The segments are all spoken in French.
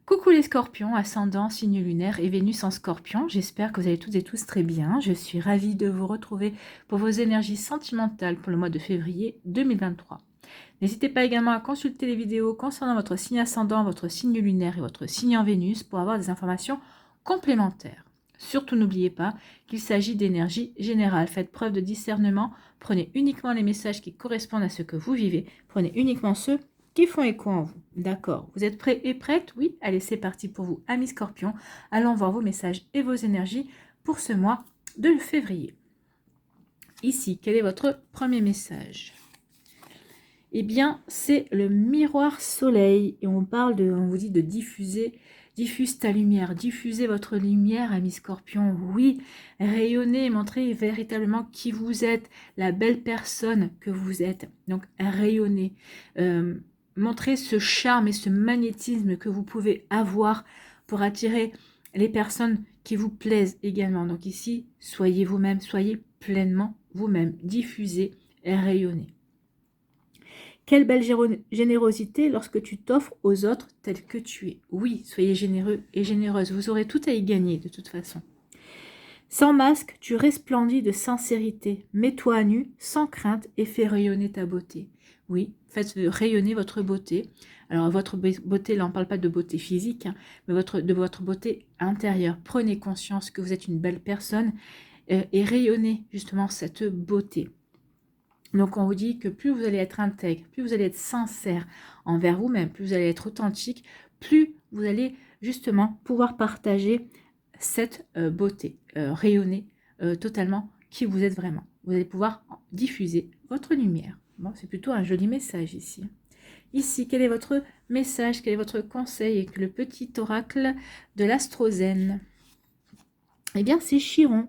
Coucou les scorpions, ascendant, signe lunaire et Vénus en scorpion. J'espère que vous allez toutes et tous très bien. Je suis ravie de vous retrouver pour vos énergies sentimentales pour le mois de février 2023. N'hésitez pas également à consulter les vidéos concernant votre signe ascendant, votre signe lunaire et votre signe en Vénus pour avoir des informations complémentaires. Surtout n'oubliez pas qu'il s'agit d'énergie générale. Faites preuve de discernement. Prenez uniquement les messages qui correspondent à ce que vous vivez. Prenez uniquement ceux qui font écho en vous. D'accord. Vous êtes prêts et prêtes? Oui. Allez, c'est parti pour vous, amis scorpions. Allons voir vos messages et vos énergies pour ce mois de février. Ici, quel est votre premier message? Eh bien, c'est le miroir soleil. Et on vous dit de diffuser, diffuse ta lumière, diffusez votre lumière, amis scorpions. Oui, rayonnez, montrez véritablement qui vous êtes, la belle personne que vous êtes. Donc, rayonnez. Montrez ce charme et ce magnétisme que vous pouvez avoir pour attirer les personnes qui vous plaisent également. Donc ici, soyez vous-même, soyez pleinement vous-même. Diffusez et rayonnez. Quelle belle générosité lorsque tu t'offres aux autres tel que tu es. Oui, soyez généreux et généreuse. Vous aurez tout à y gagner de toute façon. Sans masque, tu resplendis de sincérité. Mets-toi à nu, sans crainte, et fais rayonner ta beauté. Oui, faites rayonner votre beauté. Alors, votre beauté, là, on ne parle pas de beauté physique, hein, mais de votre beauté intérieure. Prenez conscience que vous êtes une belle personne et rayonnez justement cette beauté. Donc, on vous dit que plus vous allez être intègre, plus vous allez être sincère envers vous-même, plus vous allez être authentique, plus vous allez justement pouvoir partager cette beauté, rayonner totalement qui vous êtes vraiment. Vous allez pouvoir diffuser votre lumière. Bon, c'est plutôt un joli message ici. Ici, quel est votre message, quel est votre conseil avec le petit oracle de l'astrozène? Eh bien, c'est Chiron.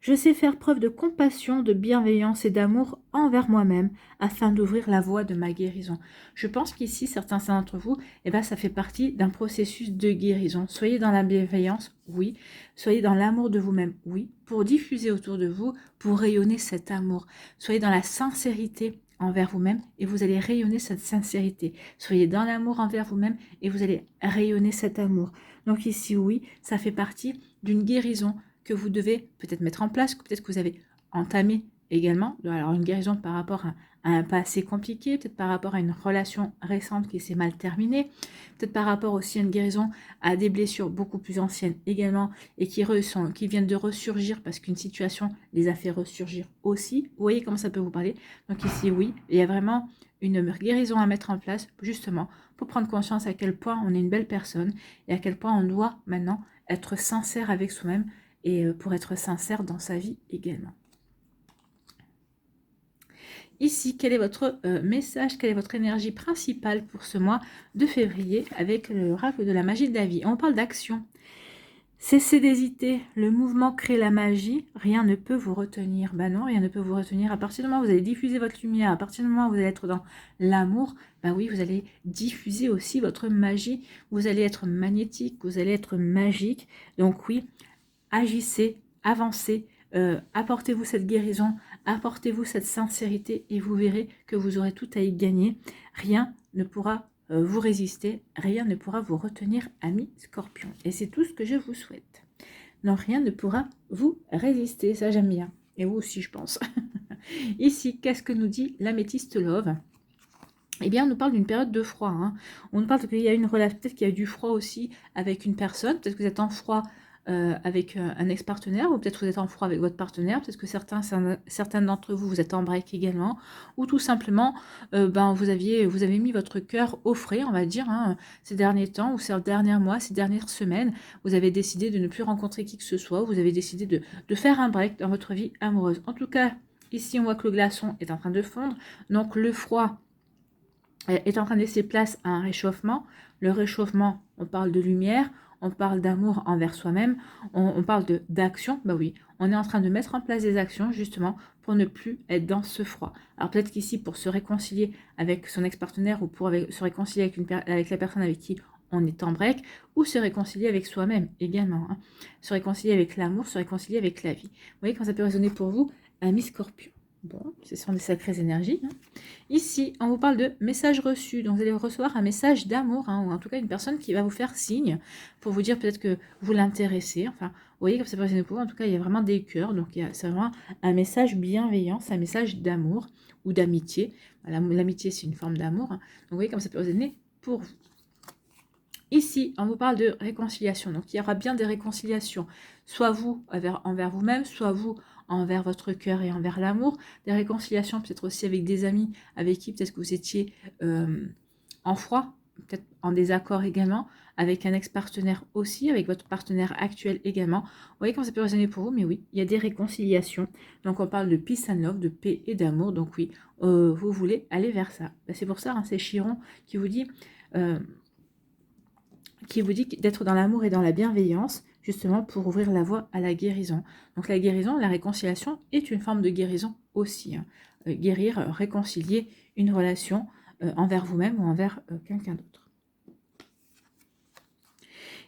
Je sais faire preuve de compassion, de bienveillance et d'amour envers moi-même afin d'ouvrir la voie de ma guérison. Je pense qu'ici, certains d'entre vous, eh bien, ça fait partie d'un processus de guérison. Soyez dans la bienveillance, oui. Soyez dans l'amour de vous-même, oui. Pour diffuser autour de vous, pour rayonner cet amour. Soyez dans la sincérité envers vous-même et vous allez rayonner cette sincérité. Soyez dans l'amour envers vous-même et vous allez rayonner cet amour. Donc ici, oui, ça fait partie d'une guérison que vous devez peut-être mettre en place, peut-être que vous avez entamé également. Alors une guérison par rapport à un passé compliqué, peut-être par rapport à une relation récente qui s'est mal terminée, peut-être par rapport aussi à une guérison à des blessures beaucoup plus anciennes également et qui viennent de ressurgir parce qu'une situation les a fait ressurgir aussi. Vous voyez comment ça peut vous parler? Donc ici, oui, il y a vraiment une guérison à mettre en place justement pour prendre conscience à quel point on est une belle personne et à quel point on doit maintenant être sincère avec soi-même et pour être sincère dans sa vie également. Ici, quel est votre message, quelle est votre énergie principale pour ce mois de février avec l'oracle de la magie de la vie? On parle d'action. Cessez d'hésiter, le mouvement crée la magie, rien ne peut vous retenir. Ben non, rien ne peut vous retenir. À partir du moment où vous allez diffuser votre lumière, à partir du moment où vous allez être dans l'amour, ben oui, vous allez diffuser aussi votre magie. Vous allez être magnétique, vous allez être magique. Donc oui, agissez, avancez, apportez-vous cette guérison, apportez-vous cette sincérité et vous verrez que vous aurez tout à y gagner. Rien ne pourra vous résister, rien ne pourra vous retenir, amis scorpions. Et c'est tout ce que je vous souhaite. Non, rien ne pourra vous résister, ça j'aime bien. Et vous aussi, je pense. Ici, qu'est-ce que nous dit l'améthyste love? Eh bien, on nous parle d'une période de froid. Hein. On nous parle qu'il y a une relation, peut-être qu'il y a du froid aussi avec une personne. Peut-être que vous êtes en froid avec un ex-partenaire, ou peut-être que vous êtes en froid avec votre partenaire. Peut-être que certains d'entre vous, vous êtes en break également. Ou tout simplement, vous avez mis votre cœur au frais, on va dire, hein, ces derniers temps, ou ces derniers mois, ces dernières semaines. Vous avez décidé de ne plus rencontrer qui que ce soit. Vous avez décidé de faire un break dans votre vie amoureuse. En tout cas, ici, on voit que le glaçon est en train de fondre. Donc, le froid est en train de laisser place à un réchauffement. Le réchauffement, on parle de lumière, on parle d'amour envers soi-même, on parle d'action. Bah oui, on est en train de mettre en place des actions justement pour ne plus être dans ce froid. Alors peut-être qu'ici, pour se réconcilier avec son ex-partenaire ou pour se réconcilier avec la personne avec qui on est en break, ou se réconcilier avec soi-même également. Se réconcilier avec l'amour, se réconcilier avec la vie. Vous voyez quand ça peut résonner pour vous, amis scorpions. Bon, ce sont des sacrées énergies. Hein. Ici, on vous parle de message reçu. Donc, vous allez recevoir un message d'amour, hein, ou en tout cas une personne qui va vous faire signe pour vous dire peut-être que vous l'intéressez. Enfin, vous voyez comme ça peut pour vous. En tout cas, il y a vraiment des cœurs. Donc, c'est vraiment un message bienveillant, c'est un message d'amour ou d'amitié. L'amitié, c'est une forme d'amour. Hein. Donc, vous voyez comme ça peut résonner pour vous. Ici, on vous parle de réconciliation. Donc, il y aura bien des réconciliations. Soit vous envers vous-même, soit vous envers votre cœur et envers l'amour. Des réconciliations peut-être aussi avec des amis avec qui peut-être que vous étiez en froid, peut-être en désaccord également, avec un ex-partenaire aussi, avec votre partenaire actuel également. Vous voyez comment ça peut résonner pour vous, mais oui, il y a des réconciliations. Donc, on parle de peace and love, de paix et d'amour. Donc, oui, vous voulez aller vers ça. Ben, c'est pour ça, hein, c'est Chiron qui vous dit d'être dans l'amour et dans la bienveillance, justement pour ouvrir la voie à la guérison. Donc la guérison, la réconciliation est une forme de guérison aussi. Hein. Guérir, réconcilier une relation envers vous-même ou envers quelqu'un d'autre.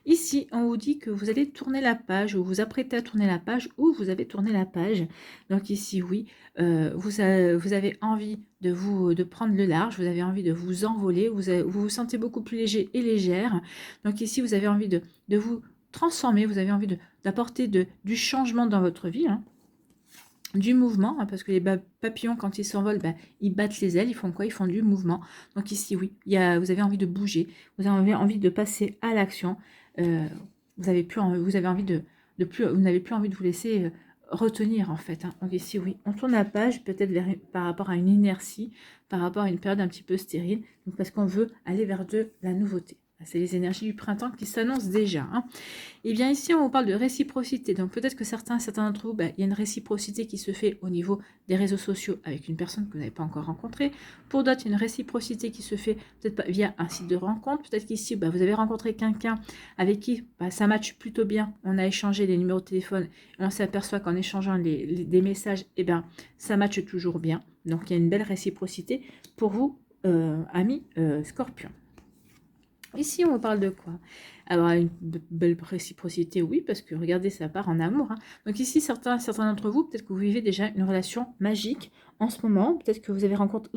Ici, on vous dit que vous allez tourner la page, ou vous apprêtez à tourner la page, ou vous avez tourné la page. Donc ici, oui, vous avez envie de prendre le large, vous avez envie de vous envoler, vous vous sentez beaucoup plus léger et légère. Donc ici, vous avez envie de vous transformer, vous avez envie d'apporter du changement dans votre vie. Hein. Du mouvement, hein, parce que les papillons, quand ils s'envolent, ils battent les ailes, ils font quoi? Ils font du mouvement. Donc ici, oui, vous avez envie de bouger, vous avez envie de passer à l'action, vous n'avez plus envie de vous n'avez plus envie de vous laisser retenir, en fait. Hein. Donc ici, oui, on tourne la page, peut-être par rapport à une inertie, par rapport à une période un petit peu stérile, donc parce qu'on veut aller vers de la nouveauté. C'est les énergies du printemps qui s'annoncent déjà. Hein. Et bien ici, on vous parle de réciprocité. Donc peut-être que certains d'entre vous, il y a une réciprocité qui se fait au niveau des réseaux sociaux avec une personne que vous n'avez pas encore rencontrée. Pour d'autres, il y a une réciprocité qui se fait peut-être pas via un site de rencontre. Peut-être qu'ici, vous avez rencontré quelqu'un avec qui ça matche plutôt bien. On a échangé les numéros de téléphone et on s'aperçoit qu'en échangeant des messages, ça matche toujours bien. Donc il y a une belle réciprocité pour vous, amis Scorpion. Ici, on parle de quoi? Alors, une belle réciprocité, oui, parce que regardez, ça part en amour. Hein. Donc ici, certains d'entre vous, peut-être que vous vivez déjà une relation magique en ce moment. Peut-être que vous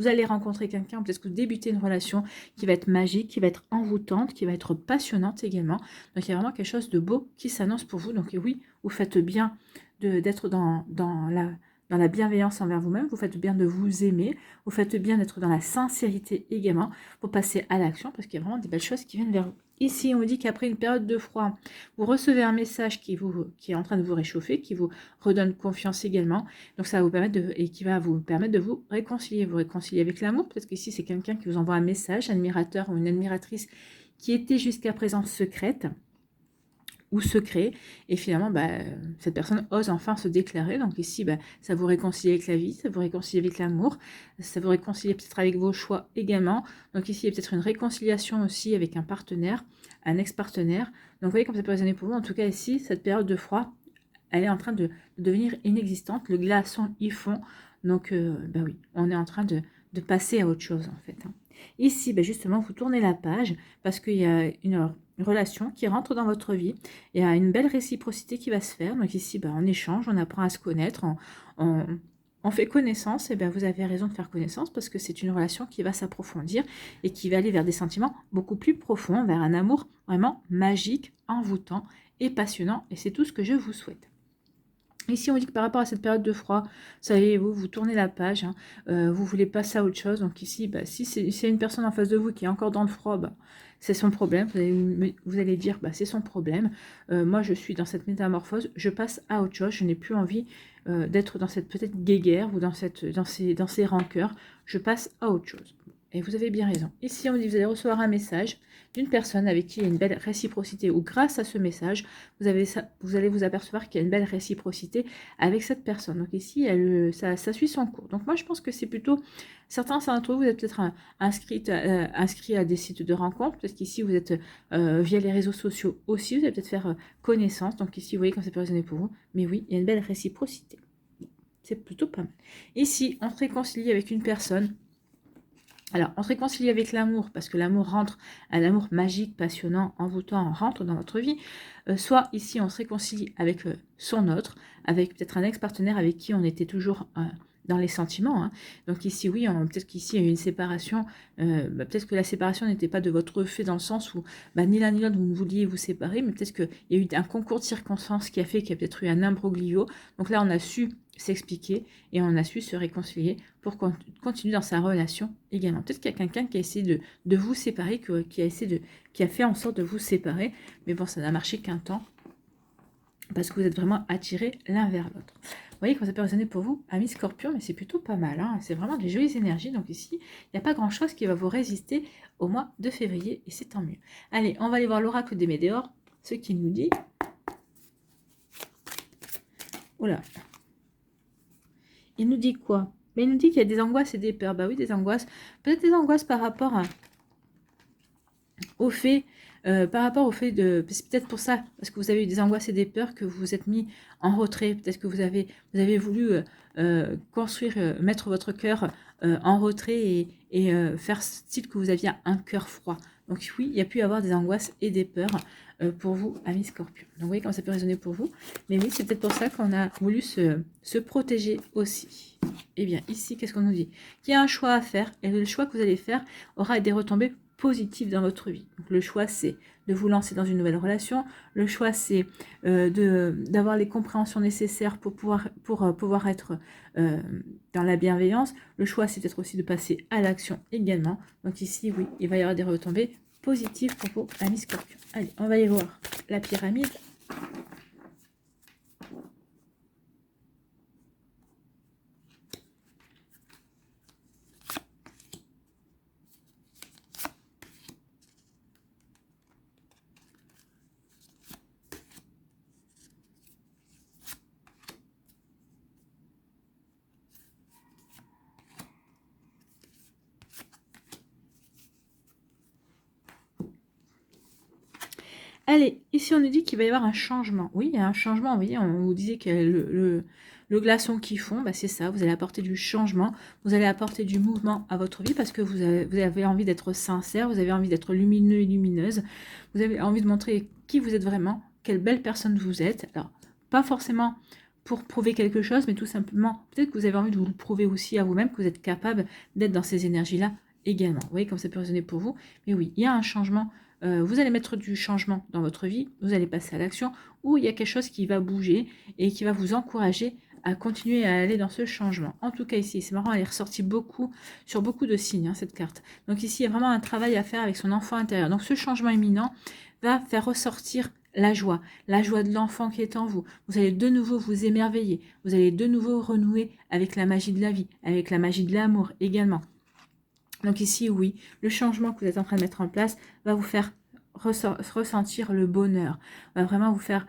allez rencontrer quelqu'un, peut-être que vous débutez une relation qui va être magique, qui va être envoûtante, qui va être passionnante également. Donc il y a vraiment quelque chose de beau qui s'annonce pour vous. Donc oui, vous faites bien d'être dans la bienveillance envers vous-même, vous faites bien de vous aimer, vous faites bien d'être dans la sincérité également pour passer à l'action parce qu'il y a vraiment des belles choses qui viennent vers vous. Ici, on vous dit qu'après une période de froid, vous recevez un message qui est en train de vous réchauffer, qui vous redonne confiance également. Donc, ça va vous permettre qui va vous permettre de vous réconcilier avec l'amour. Peut-être qu'ici, c'est quelqu'un qui vous envoie un message, un admirateur ou une admiratrice qui était jusqu'à présent secrète ou secret, et finalement cette personne ose enfin se déclarer. Donc ici ça vous réconcilie avec la vie, ça vous réconcilie avec l'amour, ça vous réconcilie peut-être avec vos choix également. Donc ici il y a peut-être une réconciliation aussi avec un partenaire, un ex-partenaire. Donc vous voyez comme ça peut résonner pour vous. En tout cas ici cette période de froid, elle est en train de devenir inexistante, le glaçon y fond. Donc oui, on est en train de passer à autre chose en fait. Hein. Ici, justement, vous tournez la page parce qu'il y a une relation qui rentre dans votre vie. Il y a une belle réciprocité qui va se faire. Donc ici, on échange, on apprend à se connaître, on fait connaissance. Et vous avez raison de faire connaissance parce que c'est une relation qui va s'approfondir et qui va aller vers des sentiments beaucoup plus profonds, vers un amour vraiment magique, envoûtant et passionnant. Et c'est tout ce que je vous souhaite. Ici, on dit que par rapport à cette période de froid, ça y est, vous tournez la page, hein, vous voulez passer à autre chose. Donc ici, si c'est une personne en face de vous qui est encore dans le froid, c'est son problème. Vous allez dire, c'est son problème. Moi, je suis dans cette métamorphose, je passe à autre chose. Je n'ai plus envie d'être dans cette peut-être guéguerre ou dans ces rancœurs. Je passe à autre chose. Et vous avez bien raison. Ici, on dit que vous allez recevoir un message d'une personne avec qui il y a une belle réciprocité, ou grâce à ce message, vous allez vous apercevoir qu'il y a une belle réciprocité avec cette personne. Donc ici, ça suit son cours. Donc moi, je pense que c'est plutôt, certains d'entre vous, vous êtes peut-être inscrits à des sites de rencontres, peut-être qu'ici, vous êtes via les réseaux sociaux aussi, vous allez peut-être faire connaissance. Donc ici, vous voyez comme ça peut résonner pour vous. Mais oui, il y a une belle réciprocité. C'est plutôt pas mal. Ici, on se réconcilie avec une personne. Alors, on se réconcilie avec l'amour, parce que l'amour rentre, un amour magique, passionnant, envoûtant, rentre dans votre vie. Soit ici, on se réconcilie avec son autre, avec peut-être un ex-partenaire avec qui on était toujours dans les sentiments. Hein. Donc ici, oui, peut-être qu'ici, il y a eu une séparation. Peut-être que la séparation n'était pas de votre fait dans le sens où ni l'un ni l'autre, vous ne vouliez vous séparer, mais peut-être qu'il y a eu un concours de circonstances qui a fait qu'il y a peut-être eu un imbroglio. Donc là, on a su s'expliquer et on a su se réconcilier pour continuer dans sa relation également. Peut-être qu'il y a quelqu'un qui a essayé de vous séparer, qui a fait en sorte de vous séparer, mais bon, ça n'a marché qu'un temps parce que vous êtes vraiment attirés l'un vers l'autre. Vous voyez comment ça peut résonner pour vous, amis Scorpion, mais c'est plutôt pas mal. Hein, c'est vraiment des jolies énergies. Donc ici, il n'y a pas grand-chose qui va vous résister au mois de février, et c'est tant mieux. Allez, on va aller voir l'oracle des Météores, ce qui nous dit... Oula. Il nous dit quoi? Mais il nous dit qu'il y a des angoisses et des peurs. Bah oui, des angoisses. Peut-être des angoisses par rapport au fait... de... C'est peut-être pour ça, parce que vous avez eu des angoisses et des peurs que vous vous êtes mis en retrait. Peut-être que vous avez voulu mettre votre cœur en retrait et faire style que vous aviez un cœur froid. Donc oui, il y a pu y avoir des angoisses et des peurs pour vous, amis Scorpion. Donc vous voyez comment ça peut résonner pour vous. Mais oui, c'est peut-être pour ça qu'on a voulu se protéger aussi. Eh bien, ici, qu'est-ce qu'on nous dit? Qu'il y a un choix à faire, et le choix que vous allez faire aura des retombées positives dans votre vie. Donc, le choix, c'est de vous lancer dans une nouvelle relation. Le choix, c'est d'avoir les compréhensions nécessaires pour pouvoir être dans la bienveillance. Le choix, c'est peut-être aussi de passer à l'action également. Donc ici, oui, il va y avoir des retombées positives pour vos amis Scorpions. Allez, on va aller voir la pyramide. Allez, ici on nous dit qu'il va y avoir un changement. Oui, il y a un changement. Vous voyez, on vous disait que le glaçon qui fond, bah c'est ça. Vous allez apporter du changement. Vous allez apporter du mouvement à votre vie parce que vous avez envie d'être sincère. Vous avez envie d'être lumineux et lumineuse. Vous avez envie de montrer qui vous êtes vraiment, quelle belle personne vous êtes. Alors, pas forcément pour prouver quelque chose, mais tout simplement, peut-être que vous avez envie de vous le prouver aussi à vous-même, que vous êtes capable d'être dans ces énergies-là également. Vous voyez comme ça peut résonner pour vous. Mais oui, il y a un changement. Vous allez mettre du changement dans votre vie, vous allez passer à l'action, ou il y a quelque chose qui va bouger et qui va vous encourager à continuer à aller dans ce changement. En tout cas ici, c'est marrant, elle est ressortie sur beaucoup de signes, hein, cette carte. Donc ici, il y a vraiment un travail à faire avec son enfant intérieur. Donc ce changement imminent va faire ressortir la joie de l'enfant qui est en vous. Vous allez de nouveau vous émerveiller, vous allez de nouveau renouer avec la magie de la vie, avec la magie de l'amour également. Donc ici, oui, le changement que vous êtes en train de mettre en place va vous faire ressentir le bonheur, va vraiment vous faire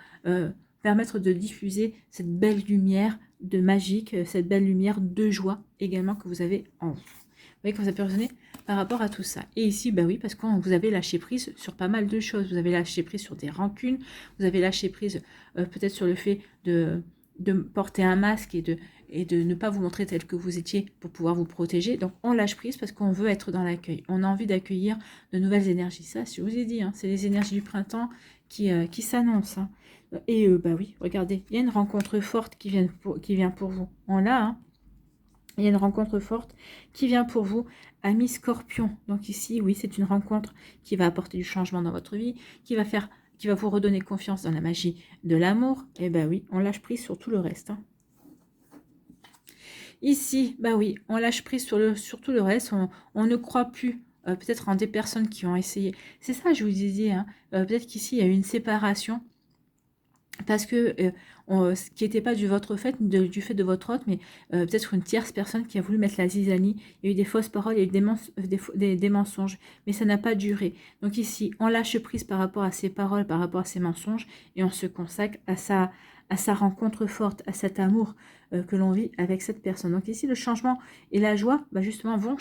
permettre de diffuser cette belle lumière de magique, cette belle lumière de joie également que vous avez en vous. Vous voyez comment ça peut résonner par rapport à tout ça. Et ici, bah oui, parce que vous avez lâché prise sur pas mal de choses. Vous avez lâché prise sur des rancunes, vous avez lâché prise peut-être sur le fait de porter un masque et de ne pas vous montrer tel que vous étiez pour pouvoir vous protéger. Donc on lâche prise parce qu'on veut être dans l'accueil. On a envie d'accueillir de nouvelles énergies. Ça, je vous ai dit, hein, c'est les énergies du printemps qui s'annoncent. Hein. Et bah oui, regardez, il y a une rencontre forte qui vient pour vous. On l'a, hein. Il y a une rencontre forte qui vient pour vous, amis Scorpion. Donc ici, oui, c'est une rencontre qui va apporter du changement dans votre vie, qui va vous redonner confiance dans la magie de l'amour. Et ben oui, on lâche prise sur tout le reste. Hein. Ici, bah oui, on lâche prise sur tout le reste. On ne croit plus peut-être en des personnes qui ont essayé. C'est ça, je vous disais. Hein, peut-être qu'ici, il y a eu une séparation. Parce que ce qui n'était pas du fait de votre hôte, mais peut-être une tierce personne qui a voulu mettre la zizanie. Il y a eu des fausses paroles, il y a eu des mensonges, mais ça n'a pas duré. Donc ici, on lâche prise par rapport à ces paroles, par rapport à ces mensonges, et on se consacre à sa rencontre forte, à cet amour que l'on vit avec cette personne. Donc ici, le changement et la joie, bah, justement, vont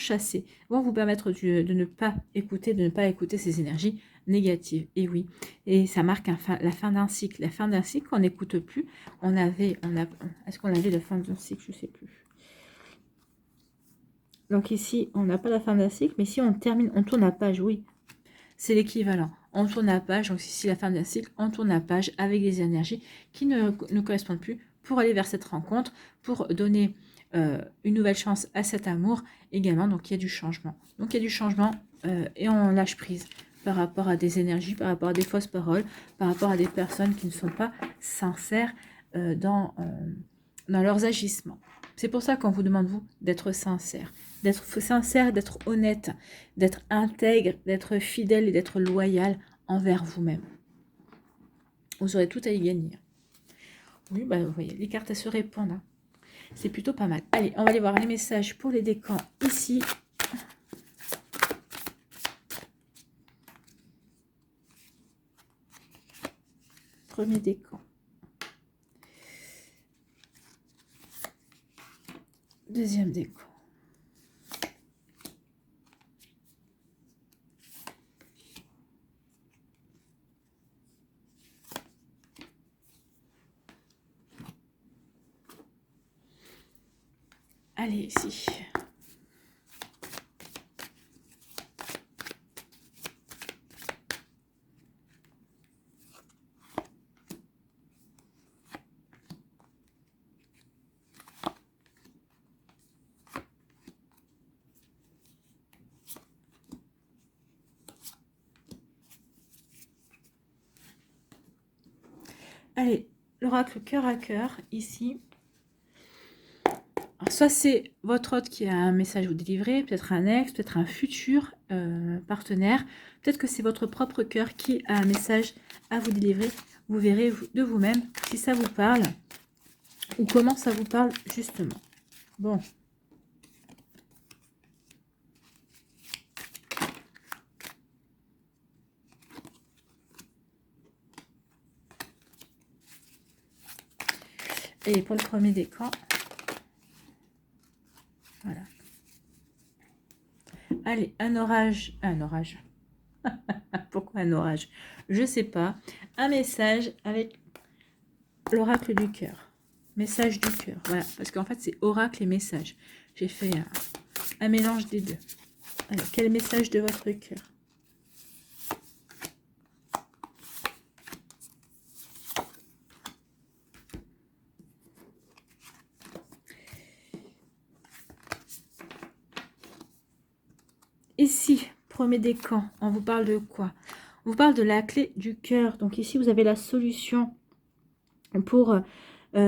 vous permettre de ne pas écouter ces énergies négatives. Et oui, et ça marque la fin d'un cycle. La fin d'un cycle qu'on n'écoute plus. Est-ce qu'on avait la fin d'un cycle? Je ne sais plus. Donc ici, on n'a pas la fin d'un cycle, mais si on tourne la page, oui, c'est l'équivalent. On tourne la page, donc ici la fin d'un cycle, on tourne la page avec des énergies qui ne correspondent plus pour aller vers cette rencontre, pour donner une nouvelle chance à cet amour également. Donc il y a du changement. Donc il y a du changement et on lâche prise par rapport à des énergies, par rapport à des fausses paroles, par rapport à des personnes qui ne sont pas sincères dans leurs agissements. C'est pour ça qu'on vous demande, vous, d'être sincère, d'être honnête, d'être intègre, d'être fidèle et d'être loyal envers vous-même. Vous aurez tout à y gagner. Oui, bah, vous voyez, les cartes, elles se répondent. Hein. C'est plutôt pas mal. Allez, on va aller voir les messages pour les décans ici. Premier décan. Deuxième décan. Allez, ici. Allez, l'oracle cœur à cœur, ici. Alors, soit c'est votre hôte qui a un message à vous délivrer, peut-être un ex, peut-être un futur partenaire. Peut-être que c'est votre propre cœur qui a un message à vous délivrer. Vous verrez de vous-même si ça vous parle ou comment ça vous parle justement. Bon. Et pour le premier décan, voilà. Allez, un orage. Pourquoi un orage? Je sais pas. Un message avec l'oracle du cœur. Message du cœur. Voilà. Parce qu'en fait, c'est oracle et message. J'ai fait un mélange des deux. Alors, quel message de votre cœur? Ici, premier décan, on vous parle de quoi? On vous parle de la clé du cœur. Donc ici, vous avez la solution pour ou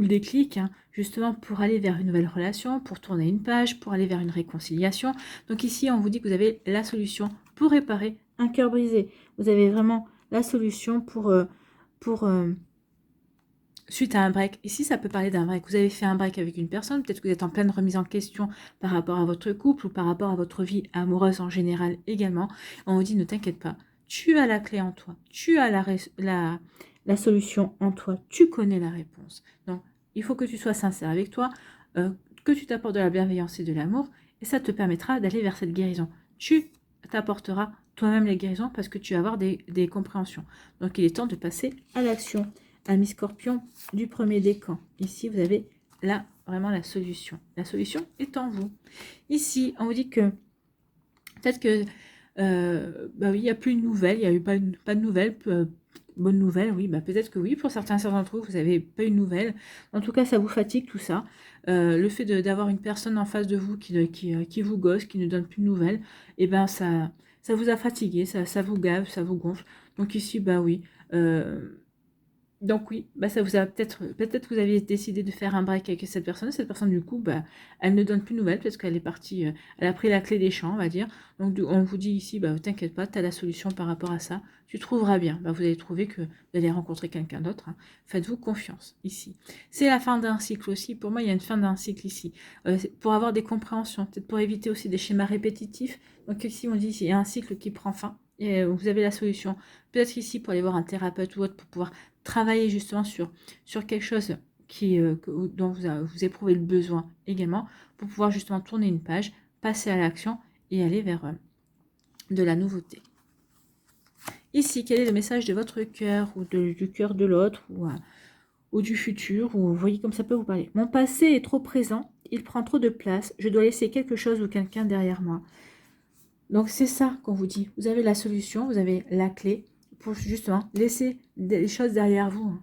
le déclic, hein, justement pour aller vers une nouvelle relation, pour tourner une page, pour aller vers une réconciliation. Donc ici, on vous dit que vous avez la solution pour réparer un cœur brisé. Vous avez vraiment la solution pour suite à un break. Ici, ça peut parler d'un break. Vous avez fait un break avec une personne, peut-être que vous êtes en pleine remise en question par rapport à votre couple ou par rapport à votre vie amoureuse en général également. On vous dit, ne t'inquiète pas, tu as la clé en toi, tu as la solution en toi, tu connais la réponse. Donc, il faut que tu sois sincère avec toi, que tu t'apportes de la bienveillance et de l'amour, et ça te permettra d'aller vers cette guérison. Tu t'apporteras toi-même la guérison parce que tu vas avoir des compréhensions. Donc, il est temps de passer à l'action. Ami Scorpion du premier décan. Ici, vous avez là vraiment la solution. La solution est en vous. Ici, on vous dit que peut-être que bah oui, il n'y a plus de nouvelles, il n'y a eu pas de nouvelles, bonne nouvelle, oui, bah peut-être que oui, pour certains d'entre vous, vous n'avez pas eu de nouvelles. En tout cas, ça vous fatigue tout ça. Le fait d'avoir une personne en face de vous qui vous gosse, qui ne donne plus de nouvelles, et ben ça vous a fatigué, ça vous gave, ça vous gonfle. Donc ici, bah oui, donc oui, bah ça vous a peut-être vous aviez décidé de faire un break avec cette personne du coup, bah, elle ne donne plus de nouvelles parce qu'elle est partie, elle a pris la clé des champs, on va dire. Donc on vous dit ici, bah t'inquiète pas, tu as la solution par rapport à ça, tu trouveras bien. Bah, vous allez trouver que vous allez rencontrer quelqu'un d'autre, hein. Faites-vous confiance ici. C'est la fin d'un cycle aussi, pour moi il y a une fin d'un cycle ici, pour avoir des compréhensions, peut-être pour éviter aussi des schémas répétitifs. Donc ici on dit, il y a un cycle qui prend fin, et vous avez la solution. Peut-être ici pour aller voir un thérapeute ou autre pour pouvoir travailler justement sur quelque chose dont vous éprouvez le besoin également pour pouvoir justement tourner une page, passer à l'action et aller vers de la nouveauté. Ici, quel est le message de votre cœur ou du cœur de l'autre ou du futur, ou vous voyez comme ça peut vous parler. Mon passé est trop présent, il prend trop de place, je dois laisser quelque chose ou quelqu'un derrière moi. Donc c'est ça qu'on vous dit. Vous avez la solution, vous avez la clé pour justement laisser des choses derrière vous.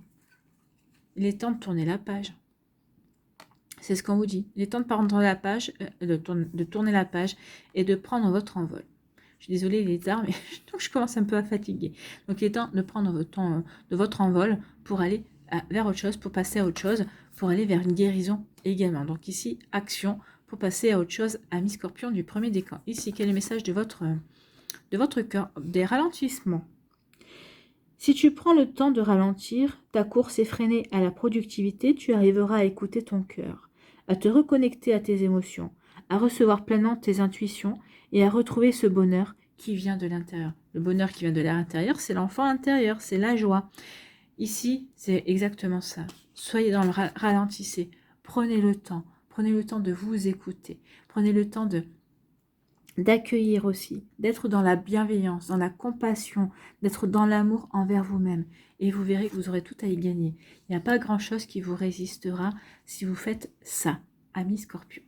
Il est temps de tourner la page. C'est ce qu'on vous dit. Il est temps de prendre la page, de tourner la page et de prendre votre envol. Je suis désolée, il est tard, mais donc je commence un peu à fatiguer. Donc il est temps de prendre de votre envol pour aller vers autre chose, pour passer à autre chose, pour aller vers une guérison également. Donc ici, action pour passer à autre chose, ami Scorpion du premier décan. Ici, quel est le message de votre cœur? Des ralentissements. Si tu prends le temps de ralentir, ta course effrénée à la productivité, tu arriveras à écouter ton cœur, à te reconnecter à tes émotions, à recevoir pleinement tes intuitions et à retrouver ce bonheur qui vient de l'intérieur. Le bonheur qui vient de l'intérieur, c'est l'enfant intérieur, c'est la joie. Ici, c'est exactement ça. Soyez dans le ralentissez. Prenez le temps de vous écouter. Prenez le temps d'accueillir aussi, d'être dans la bienveillance, dans la compassion, d'être dans l'amour envers vous-même. Et vous verrez que vous aurez tout à y gagner. Il n'y a pas grand-chose qui vous résistera si vous faites ça, ami Scorpion.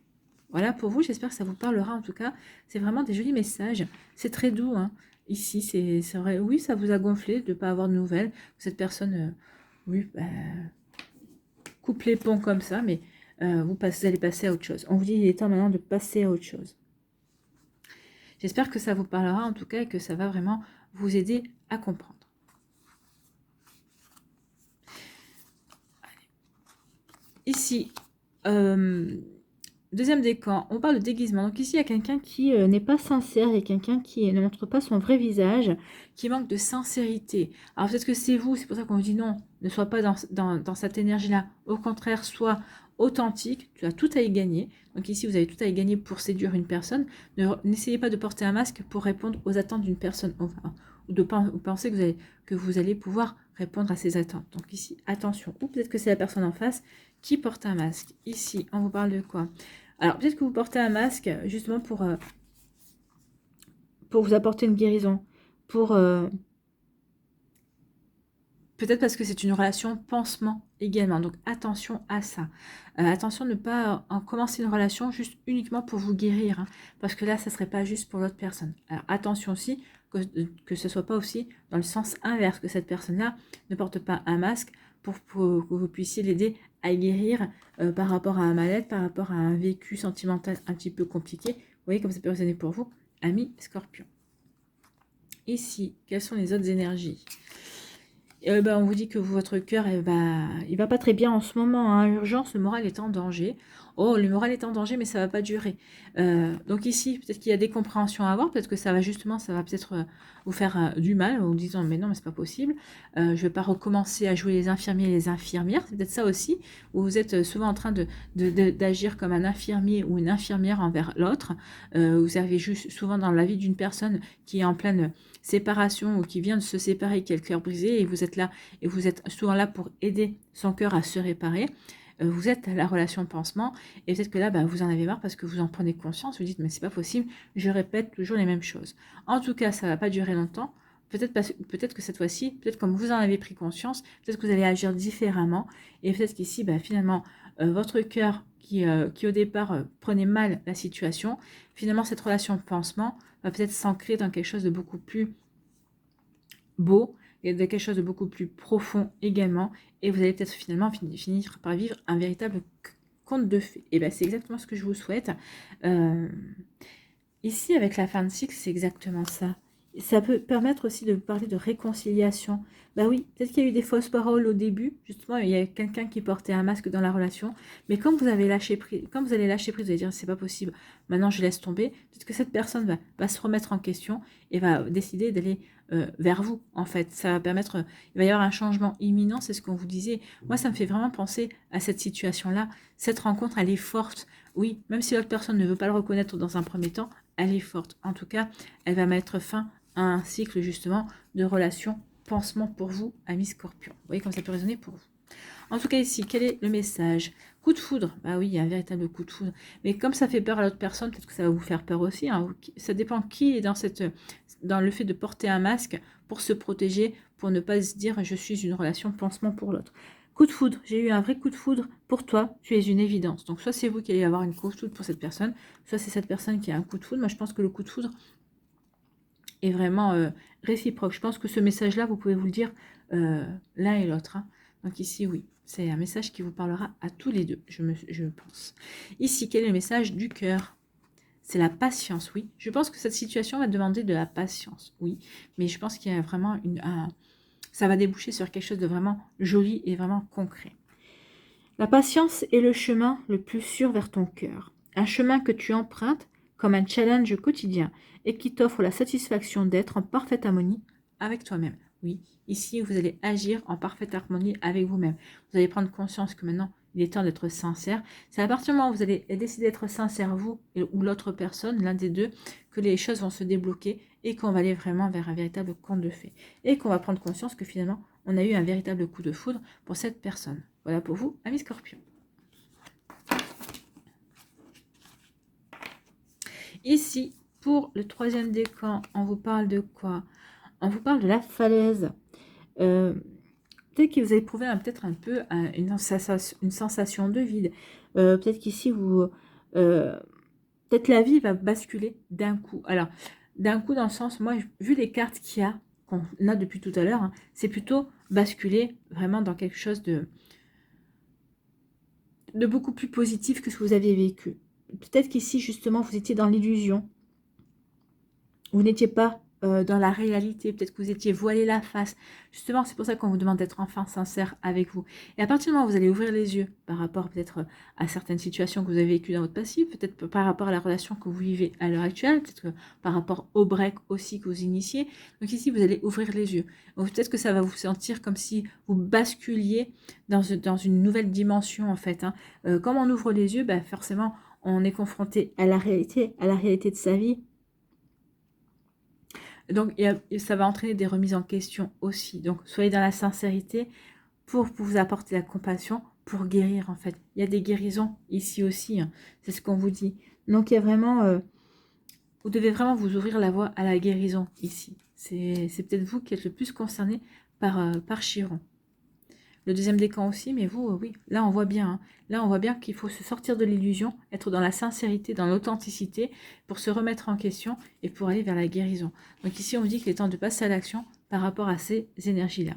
Voilà pour vous, j'espère que ça vous parlera en tout cas. C'est vraiment des jolis messages. C'est très doux, hein. Ici, c'est vrai. Oui, ça vous a gonflé de ne pas avoir de nouvelles. Cette personne, oui, coupe les ponts comme ça, mais vous allez passer à autre chose. On vous dit qu'il est temps maintenant de passer à autre chose. J'espère que ça vous parlera en tout cas et que ça va vraiment vous aider à comprendre. Ici, deuxième décan, on parle de déguisement. Donc ici, il y a quelqu'un qui n'est pas sincère, il y a quelqu'un qui ne montre pas son vrai visage, qui manque de sincérité. Alors peut-être que c'est vous, c'est pour ça qu'on vous dit non, ne sois pas dans cette énergie-là. Au contraire, sois authentique, tu as tout à y gagner. Donc ici, vous avez tout à y gagner pour séduire une personne. N'essayez pas de porter un masque pour répondre aux attentes d'une personne, enfin, ou de penser que vous allez pouvoir répondre à ses attentes. Donc ici, attention. Ou peut-être que c'est la personne en face qui porte un masque. Ici, on vous parle de quoi? Alors, peut-être que vous portez un masque justement pour vous apporter une guérison. Peut-être parce que c'est une relation pansement également. Donc, attention à ça. Attention de ne pas en commencer une relation juste uniquement pour vous guérir. Hein, parce que là, ça ne serait pas juste pour l'autre personne. Alors, attention aussi que ce ne soit pas aussi dans le sens inverse. Que cette personne-là ne porte pas un masque pour que vous puissiez l'aider à guérir par rapport à un mal-être, par rapport à un vécu sentimental un petit peu compliqué. Vous voyez comme ça peut résonner pour vous, ami Scorpion. Ici, quelles sont les autres énergies? On vous dit que votre cœur, il va pas très bien en ce moment. Hein. Urgence, le moral est en danger. Oh, le moral est en danger, mais ça va pas durer. Donc ici, peut-être qu'il y a des compréhensions à avoir. Peut-être que ça va peut-être vous faire du mal en vous disant, mais non, mais c'est pas possible. Je vais pas recommencer à jouer les infirmiers et les infirmières. C'est peut-être ça aussi, où vous êtes souvent en train d'agir comme un infirmier ou une infirmière envers l'autre. Vous arrivez juste souvent dans la vie d'une personne qui est en pleine séparation ou qui vient de se séparer, qui a le cœur brisé, et vous êtes là, et vous êtes souvent là pour aider son cœur à se réparer. Vous êtes à la relation pansement, et peut-être que là, vous en avez marre parce que vous en prenez conscience, vous dites, mais c'est pas possible, je répète toujours les mêmes choses. En tout cas, ça va pas durer longtemps. Peut-être que cette fois-ci, peut-être comme vous en avez pris conscience, peut-être que vous allez agir différemment, et peut-être qu'ici, finalement, votre cœur qui au départ prenait mal la situation, finalement, cette relation pansement va peut-être s'ancrer dans quelque chose de beaucoup plus beau et de quelque chose de beaucoup plus profond également, et vous allez peut-être finalement finir par vivre un véritable conte de fées. Et c'est exactement ce que je vous souhaite. Ici, avec la fin de cycle, c'est exactement ça. Ça peut permettre aussi de parler de réconciliation. Oui, peut-être qu'il y a eu des fausses paroles au début. Justement, il y a quelqu'un qui portait un masque dans la relation. Mais quand vous allez lâcher prise, vous allez dire c'est pas possible. Maintenant, je laisse tomber. Peut-être que cette personne va se remettre en question et va décider d'aller vers vous. En fait, ça va permettre. Il va y avoir un changement imminent. C'est ce qu'on vous disait. Moi, ça me fait vraiment penser à cette situation-là. Cette rencontre, elle est forte. Oui, même si l'autre personne ne veut pas le reconnaître dans un premier temps, elle est forte. En tout cas, elle va mettre fin à un cycle justement de relations pansement pour vous, amis Scorpion. Vous voyez comme ça peut résonner pour vous. En tout cas ici, quel est le message? Coup de foudre. Oui, il y a un véritable coup de foudre. Mais comme ça fait peur à l'autre personne, peut-être que ça va vous faire peur aussi. Hein. Ça dépend qui est dans le fait de porter un masque pour se protéger, pour ne pas se dire je suis une relation pansement pour l'autre. Coup de foudre, j'ai eu un vrai coup de foudre pour toi, tu es une évidence. Donc soit c'est vous qui allez avoir une coup de foudre pour cette personne, soit c'est cette personne qui a un coup de foudre. Moi je pense que le coup de foudre est vraiment réciproque. Je pense que ce message-là, vous pouvez vous le dire l'un et l'autre. Hein. Donc ici, oui, C'est un message qui vous parlera à tous les deux, je pense. Ici, quel est le message du cœur? C'est la patience, oui. Je pense que cette situation va demander de la patience, oui. Mais je pense qu'il y a vraiment ça va déboucher sur quelque chose de vraiment joli et vraiment concret. La patience est le chemin le plus sûr vers ton cœur. Un chemin que tu empruntes comme un challenge quotidien et qui t'offre la satisfaction d'être en parfaite harmonie avec toi-même. Oui, ici, vous allez agir en parfaite harmonie avec vous-même. Vous allez prendre conscience que maintenant, il est temps d'être sincère. C'est à partir du moment où vous allez décider d'être sincère, vous ou l'autre personne, l'un des deux, que les choses vont se débloquer et qu'on va aller vraiment vers un véritable conte de fées. Et qu'on va prendre conscience que finalement, on a eu un véritable coup de foudre pour cette personne. Voilà pour vous, amis Scorpion. Ici, pour le troisième décan, on vous parle de quoi? On vous parle de la falaise. Peut-être que vous avez éprouvé peut-être un peu une sensation de vide. Peut-être qu'ici, peut-être la vie va basculer d'un coup. Alors, d'un coup, dans le sens, moi, vu les cartes qu'on a depuis tout à l'heure, hein, c'est plutôt basculer vraiment dans quelque chose de beaucoup plus positif que ce que vous aviez vécu. Peut-être qu'ici, justement, vous étiez dans l'illusion. Vous n'étiez pas dans la réalité. Peut-être que vous étiez voilé la face. Justement, c'est pour ça qu'on vous demande d'être enfin sincère avec vous. Et à partir du moment où vous allez ouvrir les yeux par rapport peut-être à certaines situations que vous avez vécues dans votre passif, peut-être par rapport à la relation que vous vivez à l'heure actuelle, peut-être que par rapport au break aussi que vous initiez. Donc ici, vous allez ouvrir les yeux. Peut-être que ça va vous sentir comme si vous basculiez dans une nouvelle dimension, en fait. Hein. Comme on ouvre les yeux, bah, forcément, on est confronté à la réalité de sa vie. Donc, ça va entraîner des remises en question aussi. Donc, soyez dans la sincérité pour vous apporter la compassion, pour guérir, en fait. Il y a des guérisons ici aussi, hein. C'est ce qu'on vous dit. Donc, il y a vraiment... vous devez vraiment vous ouvrir la voie à la guérison ici. C'est peut-être vous qui êtes le plus concerné par Chiron. Le deuxième décan aussi, mais vous, oui, là on voit bien. Hein. Là on voit bien qu'il faut se sortir de l'illusion, être dans la sincérité, dans l'authenticité, pour se remettre en question et pour aller vers la guérison. Donc ici on vous dit qu'il est temps de passer à l'action par rapport à ces énergies-là.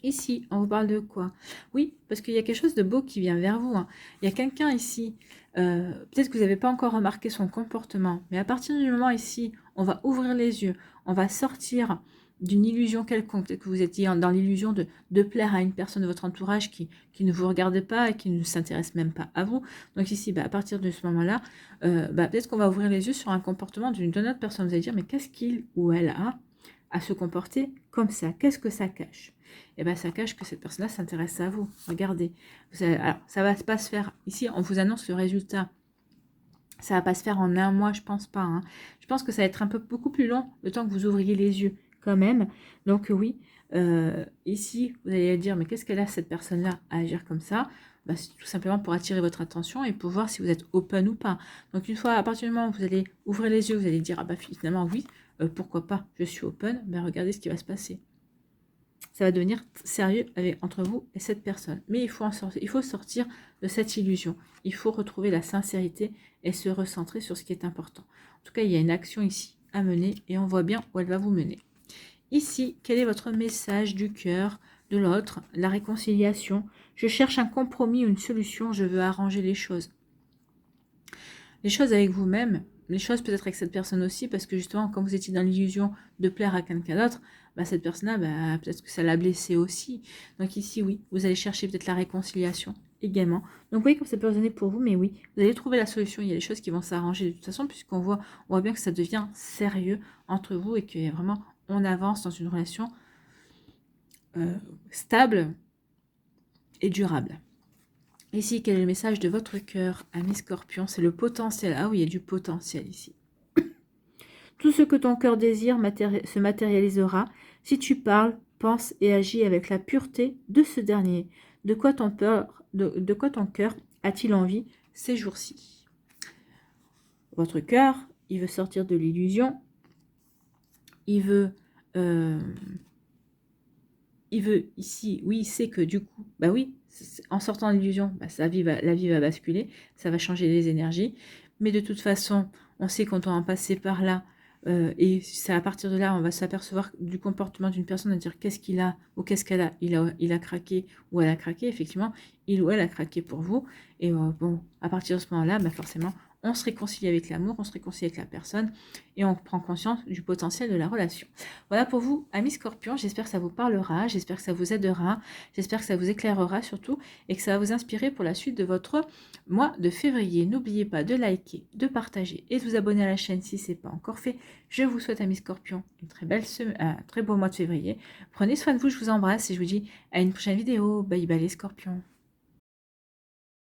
Ici, on vous parle de quoi? Oui, parce qu'il y a quelque chose de beau qui vient vers vous. Hein. Il y a quelqu'un ici, peut-être que vous n'avez pas encore remarqué son comportement, mais à partir du moment ici, on va ouvrir les yeux, on va sortir d'une illusion quelconque. Peut-être que vous étiez dans l'illusion de plaire à une personne de votre entourage qui ne vous regarde pas et qui ne s'intéresse même pas à vous. Donc ici, à partir de ce moment-là, peut-être qu'on va ouvrir les yeux sur un comportement d'une autre personne. Vous allez dire, mais qu'est-ce qu'il ou elle a à se comporter comme ça? Qu'est-ce que ça cache? Et bien, ça cache que cette personne-là s'intéresse à vous. Regardez. Alors, ça va pas se faire. Ici, on vous annonce le résultat. Ça va pas se faire en un mois, je pense pas. Hein. Je pense que ça va être beaucoup plus long, le temps que vous ouvriez les yeux, quand même. Donc, oui, ici, vous allez dire, mais qu'est-ce qu'elle a, cette personne-là, à agir comme ça? Bah, c'est tout simplement pour attirer votre attention et pour voir si vous êtes open ou pas. Donc, une fois, à partir du moment où vous allez ouvrir les yeux, vous allez dire, ah bah finalement, oui, pourquoi pas, je suis open, ben regardez ce qui va se passer. Ça va devenir sérieux entre vous et cette personne. Mais il faut sortir de cette illusion. Il faut retrouver la sincérité et se recentrer sur ce qui est important. En tout cas, il y a une action ici à mener et on voit bien où elle va vous mener. Ici, quel est votre message du cœur de l'autre? La réconciliation. Je cherche un compromis ou une solution. Je veux arranger les choses. Les choses avec vous-même, les choses peut-être avec cette personne aussi, parce que justement, quand vous étiez dans l'illusion de plaire à quelqu'un d'autre, bah, cette personne-là, bah, peut-être que ça l'a blessé aussi. Donc ici, oui, vous allez chercher peut-être la réconciliation également. Donc vous voyez comme ça peut résonner pour vous, mais oui, vous allez trouver la solution. Il y a des choses qui vont s'arranger de toute façon, puisqu'on voit bien que ça devient sérieux entre vous et que vraiment, on avance dans une relation stable et durable. Ici, quel est le message de votre cœur, ami Scorpion? C'est le potentiel. Ah oui, il y a du potentiel ici. Tout ce que ton cœur désire se matérialisera si tu parles, penses et agis avec la pureté de ce dernier. De quoi ton cœur a-t-il envie ces jours-ci? Votre cœur, il veut sortir de l'illusion. Il veut ici, oui, il sait que du coup, bah oui, en sortant de l'illusion, bah, la vie va basculer, ça va changer les énergies. Mais de toute façon, on sait qu'on doit en passer par là Et c'est à partir de là, on va s'apercevoir du comportement d'une personne, à dire qu'est-ce qu'il a ou qu'est-ce qu'elle a. Il a craqué ou elle a craqué. Effectivement, il ou elle a craqué pour vous. Et bon, à partir de ce moment-là, bah forcément, on se réconcilie avec l'amour, on se réconcilie avec la personne et on prend conscience du potentiel de la relation. Voilà pour vous, amis Scorpions. J'espère que ça vous parlera, j'espère que ça vous aidera, j'espère que ça vous éclairera surtout et que ça va vous inspirer pour la suite de votre mois de février. N'oubliez pas de liker, de partager et de vous abonner à la chaîne si ce n'est pas encore fait. Je vous souhaite, amis Scorpions, une très belle semaine, un très beau mois de février. Prenez soin de vous, je vous embrasse et je vous dis à une prochaine vidéo. Bye bye les Scorpions.